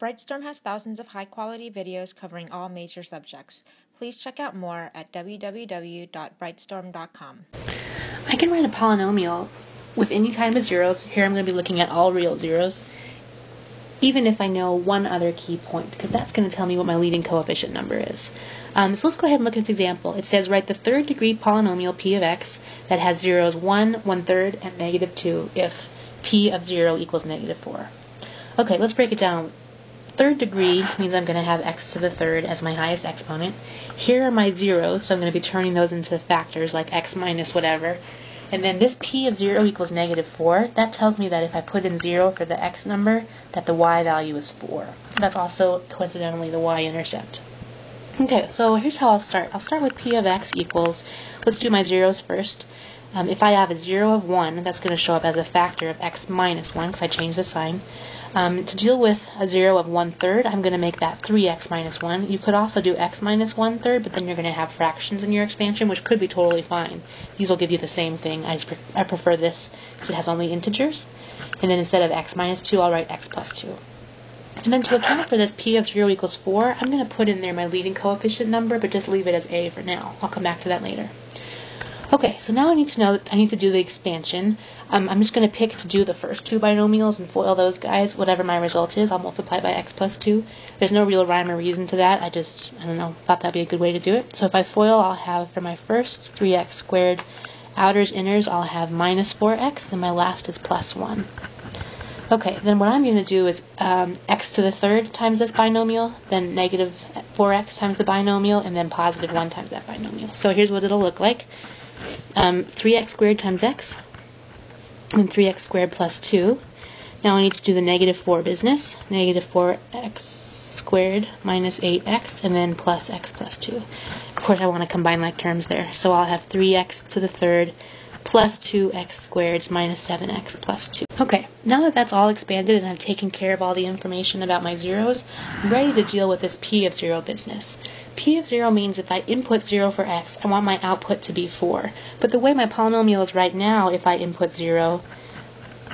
Brightstorm has thousands of high-quality videos covering all major subjects. Please check out more at www.brightstorm.com. I can write a polynomial with any kind of zeros. Here I'm going to be looking at all real zeros, even if I know one other key point, because that's going to tell me what my leading coefficient number is. So let's go ahead and look at this example. It says write the third degree polynomial p of x that has zeros 1, 1/3, and -2 if p of 0 equals -4. Okay, let's break it down. Third degree means I'm going to have x to the third as my highest exponent. Here are my zeros, so I'm going to be turning those into factors like x minus whatever. And then this p of 0 equals -4, that tells me that if I put in 0 for the x number, that the y value is 4. That's also coincidentally the y-intercept. Okay, so here's how I'll start. I'll start with p of x equals, let's do my zeros first. If I have a 0 of 1, that's going to show up as a factor of x minus 1 because I changed the sign. To deal with a 0 of 1/3, I'm going to make that 3x minus 1. You could also do x minus 1/3, but then you're going to have fractions in your expansion, which could be totally fine. These will give you the same thing. I prefer this because it has only integers. And then instead of x minus 2, I'll write x plus 2. And then to account for this p of 0 equals 4, I'm going to put in there my leading coefficient number, but just leave it as a for now. I'll come back to that later. Okay, so now I need to do the expansion. I'm just going to pick to do the first two binomials and FOIL those guys. Whatever my result is, I'll multiply by x plus 2. There's no real rhyme or reason to that. I don't know, thought that'd be a good way to do it. So if I FOIL, I'll have for my first 3x squared outers, inners, I'll have minus 4x, and my last is plus 1. Okay, then what I'm going to do is x to the third times this binomial, then negative 4x times the binomial, and then positive 1 times that binomial. So here's what it'll look like. 3x squared times x, and 3x squared plus 2. Now I need to do the negative 4 business. Negative 4x squared minus 8x, and then plus x plus 2. Of course, I want to combine like terms there. So I'll have 3x to the third plus 2x squared minus 7x plus 2. Okay, now that that's all expanded and I've taken care of all the information about my zeros, I'm ready to deal with this p of 0 business. P of 0 means if I input 0 for x, I want my output to be 4. But the way my polynomial is right now, if I input 0,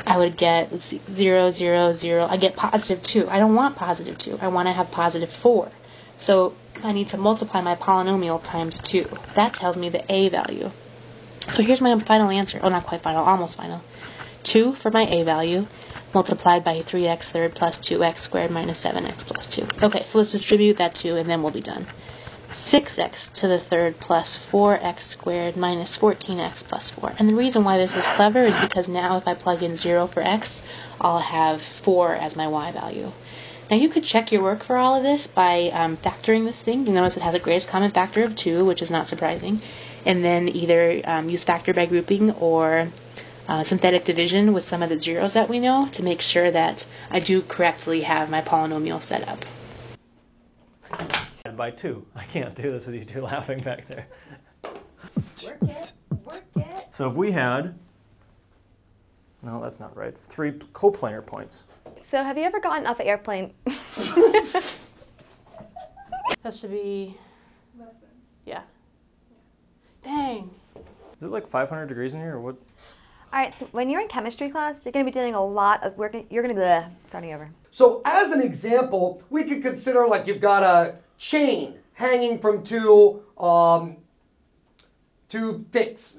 I would get, let's see, 0, 0, 0. I get positive 2. I don't want positive 2. I want to have positive 4. So I need to multiply my polynomial times 2. That tells me the a value. So here's my final answer. Oh, not quite final, almost final. 2 for my a value, multiplied by 3x third plus 2x squared minus 7x plus 2. Okay, so let's distribute that 2, and then we'll be done. 6x to the third plus 4x squared minus 14x plus 4. And the reason why this is clever is because now if I plug in 0 for x, I'll have 4 as my y value. Now you could check your work for all of this by factoring this thing. You notice it has a greatest common factor of 2, which is not surprising. And then either use factor by grouping or synthetic division with some of the zeros that we know to make sure that I do correctly have my polynomial set up. By 2. I can't do this with you two laughing back there. Work it, work it. So if we had, no, that's not right, 3 coplanar points. So have you ever gotten off an airplane? That should be Less than. yeah. Dang. Is it like 500 degrees in here or what? All right, so when you're in chemistry class, you're going to be doing a lot of work. You're going to be starting over. So as an example, we could consider like you've got a chain hanging from two fixed.